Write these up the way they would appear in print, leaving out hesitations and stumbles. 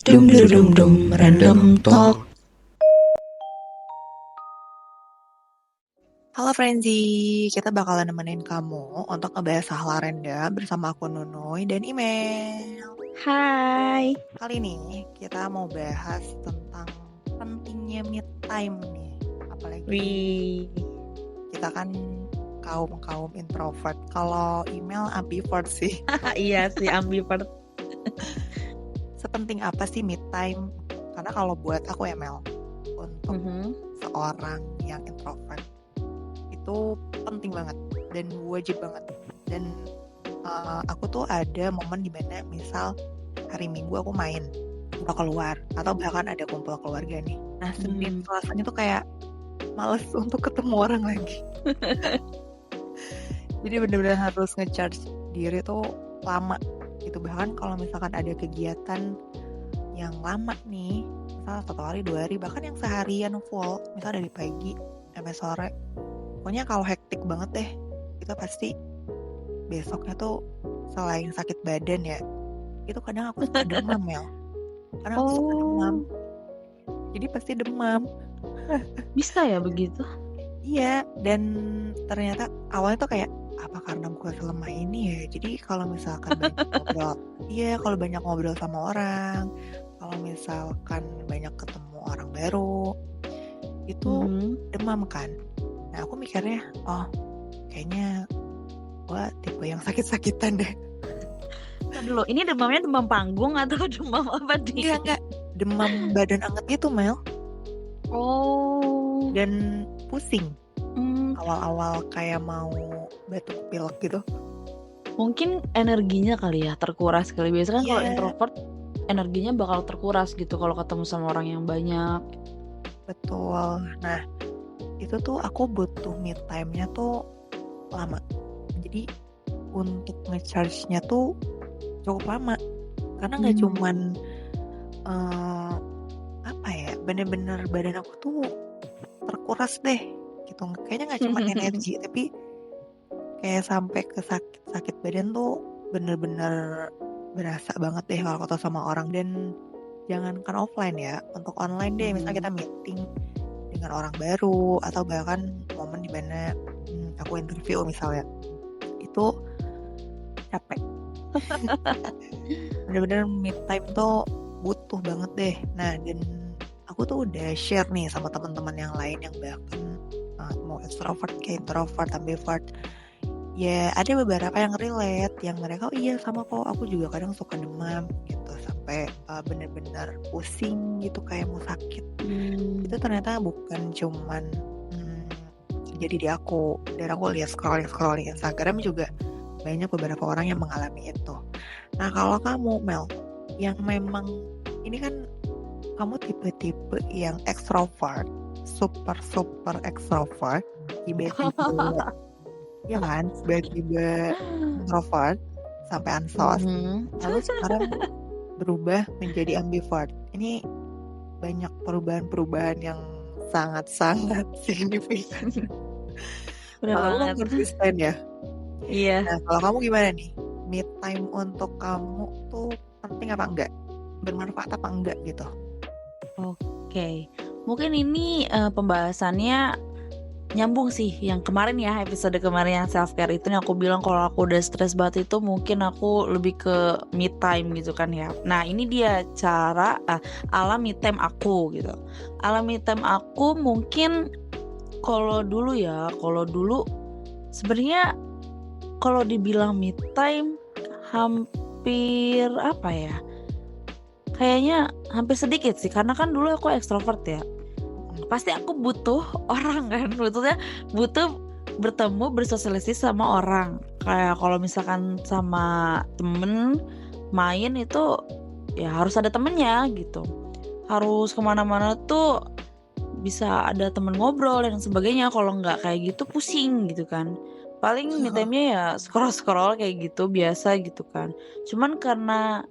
Dum dum dum dum random talk. Halo Frenzy, kita bakalan nemenin kamu untuk ngebahas hal random bersama aku Nunuy dan Email. Hai. Kali ini kita mau bahas tentang pentingnya me time nih. Apalagi Wih. kita kan kaum introvert. Kalau Email ambivert sih. Iya sih, ambivert. Sepenting apa sih me time? Karena kalau buat aku Email, untuk seorang yang introvert itu penting banget dan wajib banget. Dan aku tuh ada momen dimana misal hari Minggu aku main atau keluar atau bahkan ada kumpul keluarga nih. Nah Senin Selasanya tuh kayak males untuk ketemu orang lagi. Jadi benar-benar harus nge-charge diri tuh lama gitu. Bahkan kalau misalkan ada kegiatan yang lama nih, misal 1 hari 2 hari, bahkan yang seharian full, misal dari pagi sampai sore, pokoknya kalau hektik banget deh, itu pasti besoknya tuh selain sakit badan ya, itu kadang aku suka demam Mel. Karena aku suka demam, jadi pasti demam. Bisa ya begitu? Iya, dan ternyata awalnya tuh kayak apa karena gue selemah ini ya. Jadi kalau misalkan banyak ngobrol, kalau banyak ngobrol sama orang, kalau misalkan banyak ketemu orang baru, itu demam kan. Nah aku mikirnya, oh kayaknya gue tipe yang sakit-sakitan deh. Nah, dulu, ini demamnya demam panggung atau demam apa nih? Enggak, demam badan anget gitu Mel. Oh. Dan pusing. Awal-awal kayak mau batuk pilek gitu. Mungkin energinya kali ya terkuras kali. Biasanya kan kalau introvert energinya bakal terkuras gitu kalau ketemu sama orang yang banyak. Betul. Nah itu tuh aku butuh me time-nya tuh lama. Jadi untuk nge-charge-nya tuh cukup lama. Karena gak cuman bener-bener badan aku tuh terkuras deh gitu. Kayaknya gak cuma energi, tapi kayak sampai ke sakit badan tuh bener-bener berasa banget deh kalau ketemu sama orang. Dan jangankan offline ya, untuk online deh, misalnya kita meeting dengan orang baru atau bahkan momen dimana aku interview misalnya, itu capek. Bener-bener me time tuh butuh banget deh. Nah dan aku tuh udah share nih sama teman-teman yang lain yang bahkan mau extrovert kayak introvert, ambivert. Ya ada beberapa yang relate, yang mereka iya sama kok, aku juga kadang suka demam gitu sampai bener-bener pusing gitu kayak mau sakit. Itu ternyata bukan cuman jadi di aku, dan aku lihat scrolling Instagram juga banyak beberapa orang yang mengalami itu. Nah kalau kamu Mel, yang memang ini kan kamu tipe-tipe yang extrovert, super extrovert, tiba-tiba ya kan, tiba-tiba introvert sampai ansos, lalu sekarang berubah menjadi ambivert. Ini banyak perubahan yang sangat-sangat signifikan. Kalau kamu konsisten ya. Iya. Nah kalau kamu gimana nih? Me time untuk kamu tuh penting apa enggak? Bermanfaat apa enggak gitu? Oke, mungkin ini pembahasannya nyambung sih yang kemarin ya, episode kemarin yang self care itu yang aku bilang kalau aku udah stres banget itu mungkin aku lebih ke me time gitu kan ya. Nah ini dia cara ala me time aku gitu. Ala me time aku mungkin kalau dulu sebenarnya kalau dibilang me time hampir apa ya, kayaknya hampir sedikit sih, karena kan dulu aku ekstrovert ya. Pasti aku butuh orang kan, butuh bertemu, bersosialisasi sama orang. Kayak kalau misalkan sama temen main itu ya harus ada temennya gitu. Harus kemana-mana tuh bisa ada temen ngobrol dan sebagainya. Kalau nggak kayak gitu pusing gitu kan. Paling me time-nya ya scroll kayak gitu biasa gitu kan. Cuman karena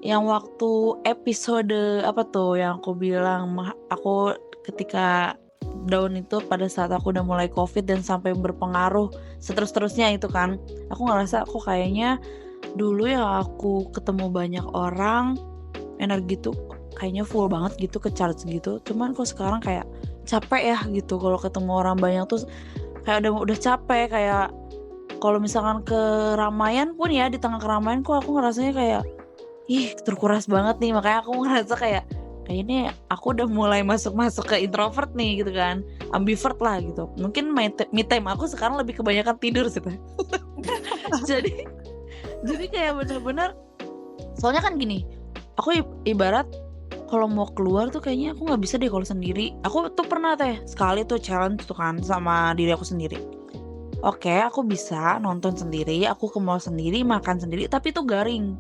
yang waktu episode apa tuh yang aku bilang aku ketika down itu pada saat aku udah mulai COVID dan sampai berpengaruh seterusnya itu kan, aku ngerasa aku kayaknya dulu ya aku ketemu banyak orang energi tuh kayaknya full banget gitu, ke charge gitu. Cuman kok sekarang kayak capek ya gitu kalau ketemu orang banyak tuh, kayak udah capek. Kayak kalau misalkan ke keramaian pun ya, di tengah keramaian kok aku ngerasanya kayak ih terkuras banget nih. Makanya aku ngerasa kayak kayaknya aku udah mulai masuk ke introvert nih gitu kan, ambivert lah gitu. Mungkin me time aku sekarang lebih kebanyakan tidur sih Teh. jadi jadi kayak bener-bener, soalnya kan gini, aku ibarat kalau mau keluar tuh kayaknya aku nggak bisa deh kalau sendiri. Aku tuh pernah Teh sekali tuh challenge tuh kan sama diri aku sendiri. Oke, aku bisa nonton sendiri, aku ke mall sendiri, makan sendiri, tapi itu garing.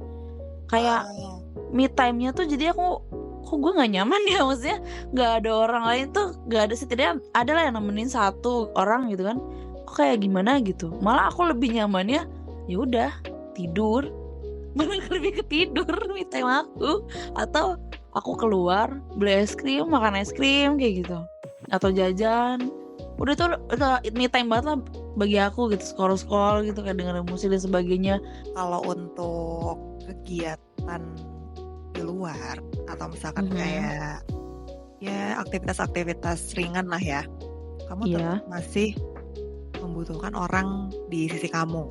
Kayak Ah, me time-nya tuh jadi aku, kok gue nggak nyaman ya, maksudnya nggak ada orang lain tuh, nggak ada, setidaknya ada lah yang nemenin satu orang gitu kan. Kok kayak gimana gitu. Malah aku lebih nyamannya ya udah tidur, malah lebih ke tidur me time aku, atau aku keluar beli es krim, makan es krim kayak gitu, atau jajan. Udah me time banget lah bagi aku gitu, scroll gitu kayak dengerin musik dan sebagainya. kalau untuk kegiatan di luar atau misalkan kayak ya aktivitas-aktivitas ringan lah ya, kamu Iya. tetap masih membutuhkan orang di sisi kamu.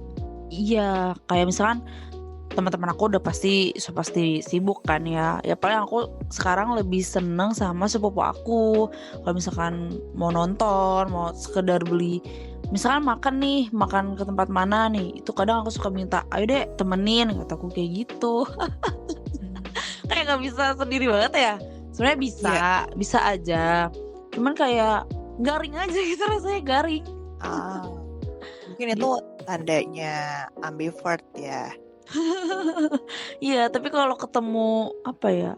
Iya, kayak misalkan teman-teman aku udah pasti sibuk kan ya. Ya paling aku sekarang lebih seneng sama sepupu aku. Kalau misalkan mau nonton, mau sekedar beli, misalkan makan ke tempat mana nih, itu kadang aku suka minta, ayo deh temenin, kataku kayak gitu. Kayak nggak bisa sendiri banget ya. Sebenarnya bisa aja. Cuman kayak garing aja gitu, rasanya garing. Ah, mungkin itu tandanya ambivert ya. Iya, tapi kalau ketemu apa ya?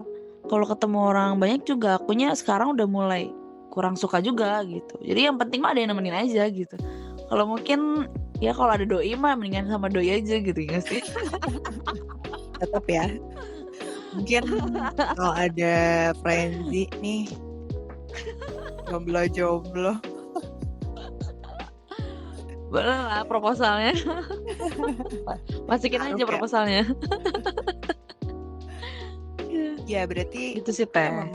Kalau ketemu orang banyak juga akunya sekarang udah mulai kurang suka juga gitu. Jadi yang penting mah ada yang nemenin aja gitu. Kalau mungkin ya kalau ada doi mah mendingan sama doi aja gitu ya sih. Tetap ya. Mungkin kalau ada frenzy nih, jomblo-jomblo. Boleh lah proposalnya. Masukin aja Taruh ya. proposalnya. Ya berarti Itu sih dia Teh.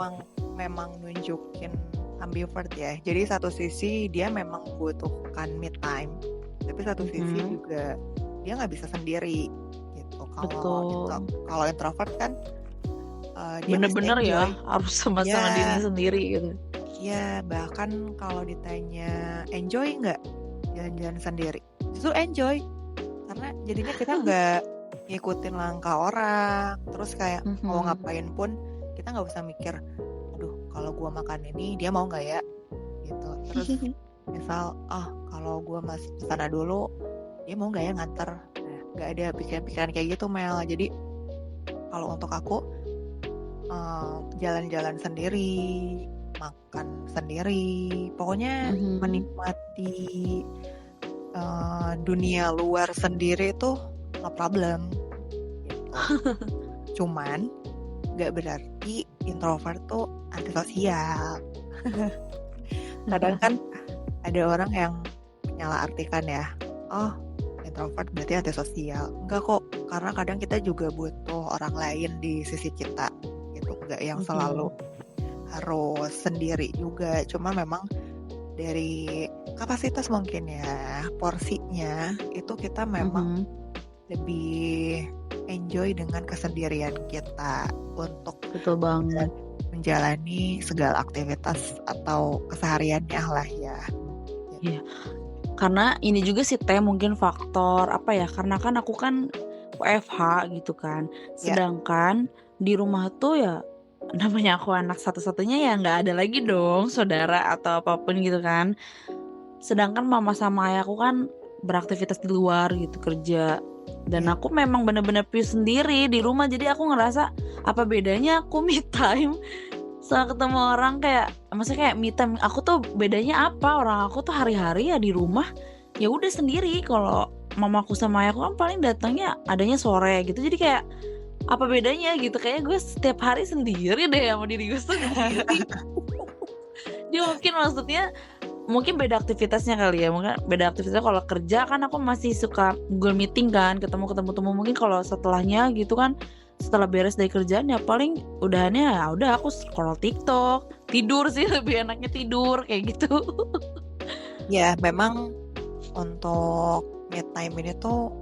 memang nunjukin ambivert ya. Jadi satu sisi dia memang butuhkan me time, tapi satu sisi juga dia nggak bisa sendiri gitu. Kalau introvert kan dia Bener-bener pasti ya enjoy. harus sama-sama Ya. dirinya sendiri gitu. Ya bahkan kalau ditanya enjoy nggak jalan-jalan sendiri, justru enjoy karena jadinya kita nggak ngikutin langkah orang, terus kayak mau ngapain pun kita nggak usah mikir, aduh kalau gue makan ini dia mau nggak ya gitu. Terus misal kalau gue masih kesana dulu dia mau nggak ya nganter. Nah, nggak ada pikiran-pikiran kayak gitu Mel. Jadi kalau untuk aku jalan-jalan sendiri, makan sendiri, pokoknya menikmati dunia luar sendiri itu no problem gitu. Cuman gak berarti introvert tuh antisosial. Kadang kan ada orang yang menyalahartikan ya, oh introvert berarti antisosial. Enggak kok, karena kadang kita juga butuh orang lain di sisi kita gitu, enggak yang selalu harus sendiri juga. Cuma memang dari kapasitas mungkin ya, porsinya itu kita memang lebih enjoy dengan kesendirian kita untuk Betul banget. menjalani segala aktivitas atau kesehariannya lah ya. Iya. Karena ini juga sih Teh, mungkin faktor apa ya, karena kan aku kan WFH gitu kan. Sedangkan di rumah tuh ya namanya aku anak satu-satunya ya nggak ada lagi dong saudara atau apapun gitu kan. Sedangkan mama sama ayahku kan beraktivitas di luar gitu, kerja. Dan aku memang bener-bener pure sendiri di rumah. Jadi aku ngerasa apa bedanya aku me time setelah ketemu orang, kayak maksudnya kayak me time aku tuh bedanya apa? Orang aku tuh hari-hari ya di rumah ya udah sendiri. Kalau mamaku sama ayahku kan paling datangnya adanya sore gitu. Jadi kayak apa bedanya gitu, kayaknya gue setiap hari sendiri deh sama diri gue sendiri. Dia mungkin beda aktivitasnya kali ya. Mungkin beda aktivitasnya, kalau kerja kan aku masih suka Google Meeting kan, ketemu mungkin kalau setelahnya gitu kan setelah beres dari kerjaan ya paling udahannya ya udah aku scroll TikTok, tidur sih lebih enaknya tidur kayak gitu. Ya, memang untuk me time ini tuh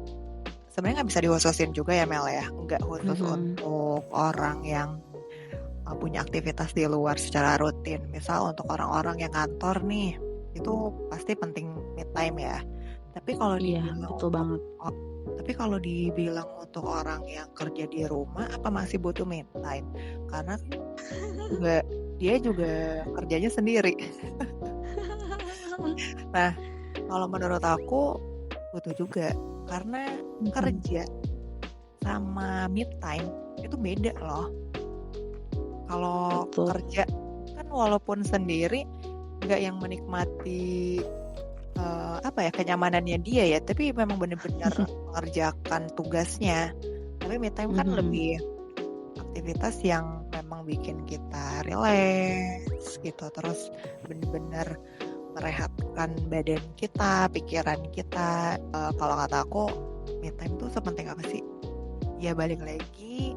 sebenarnya nggak bisa dikhususin juga ya Mel ya, nggak khusus untuk orang yang punya aktivitas di luar secara rutin. Misal untuk orang-orang yang kantor nih, itu pasti penting me time ya. Tapi kalau Iya, dibilang betul banget. tapi kalau dibilang untuk orang yang kerja di rumah apa masih butuh me time? Karena dia juga kerjanya sendiri. Nah, kalau menurut aku butuh juga karena kerja sama me time itu beda loh. Kalau Betul. kerja kan walaupun sendiri nggak yang menikmati kenyamanannya dia ya, tapi memang benar-benar mengerjakan tugasnya. Tapi me time kan lebih aktivitas yang memang bikin kita relax gitu, terus benar-benar merehatkan badan kita, pikiran kita. Kalau kata aku, me time tuh sepenting apa sih? Ya balik lagi,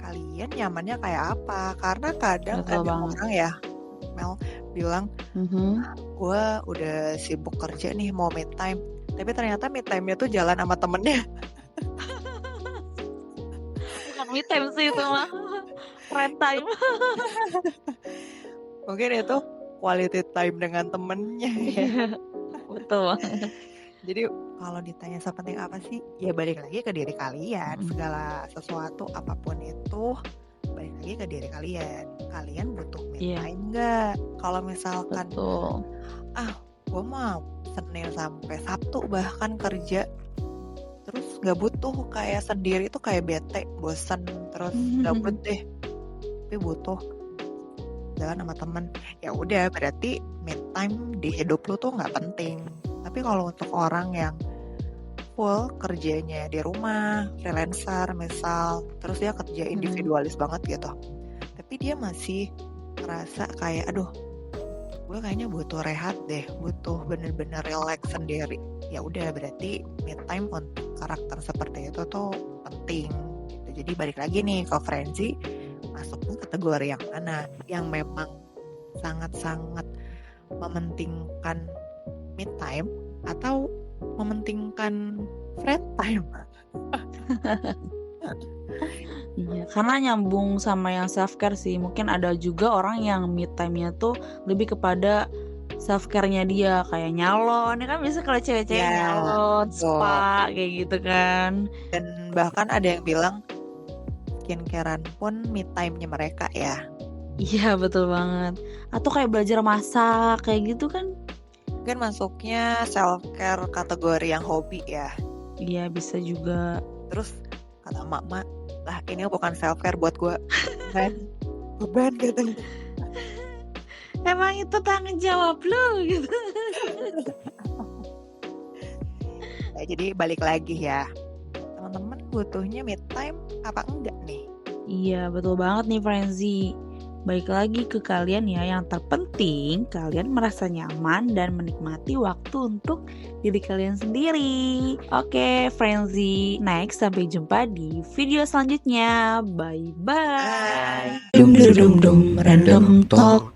kalian nyamannya kayak apa? Karena kadang Betul ada banget. orang ya, Mel bilang, gue udah sibuk kerja nih mau me time, tapi ternyata me time-nya tuh jalan sama temennya. Bukan me time sih itu mah, friend time. Mungkin itu quality time dengan temennya ya. Betul banget. Jadi kalau ditanya sepenting apa sih, ya balik lagi ke diri kalian. Segala sesuatu apapun itu balik lagi ke diri kalian. Kalian butuh me time nggak? Kalau misalkan gue mau Senin sampai Sabtu bahkan kerja, terus nggak butuh kayak sendiri tuh kayak bete, bosen, terus gabut deh. Tapi butuh jalan sama temen, ya udah berarti me time di hidup lu tuh nggak penting. Tapi kalau untuk orang yang full kerjanya di rumah, freelancer misal, terus dia kerja individualis banget gitu, tapi dia masih ngerasa kayak aduh gue kayaknya butuh rehat deh, butuh bener-bener relax sendiri, ya udah berarti me time untuk karakter seperti itu tuh penting gitu. Jadi balik lagi nih ke Frenzy, masuknya kategori yang mana? Yang memang sangat-sangat mementingkan me time atau mementingkan friend time? Iya, karena nyambung sama yang self care sih. Mungkin ada juga orang yang me time-nya tuh lebih kepada self care-nya dia, kayak nyalon. Ini kan biasa kalau cewek-cewek nyalon, spa kayak gitu kan. Dan bahkan ada yang bilang skincare-an pun me time-nya mereka ya. Iya, betul banget. Atau kayak belajar masak kayak gitu kan. Mungkin masuknya self care kategori yang hobi ya. Iya, bisa juga. Terus kata emak-emak, lah ini bukan self care buat gue, beban katanya. Emang itu tanggung jawab lu gitu. Nah, jadi balik lagi ya, teman-teman butuhnya me time apa enggak nih? Iya, betul banget nih Frenzy. Baik lagi ke kalian ya, yang terpenting kalian merasa nyaman dan menikmati waktu untuk diri kalian sendiri. Oke, Frenzy, next sampai jumpa di video selanjutnya. Bye-bye. Random talk.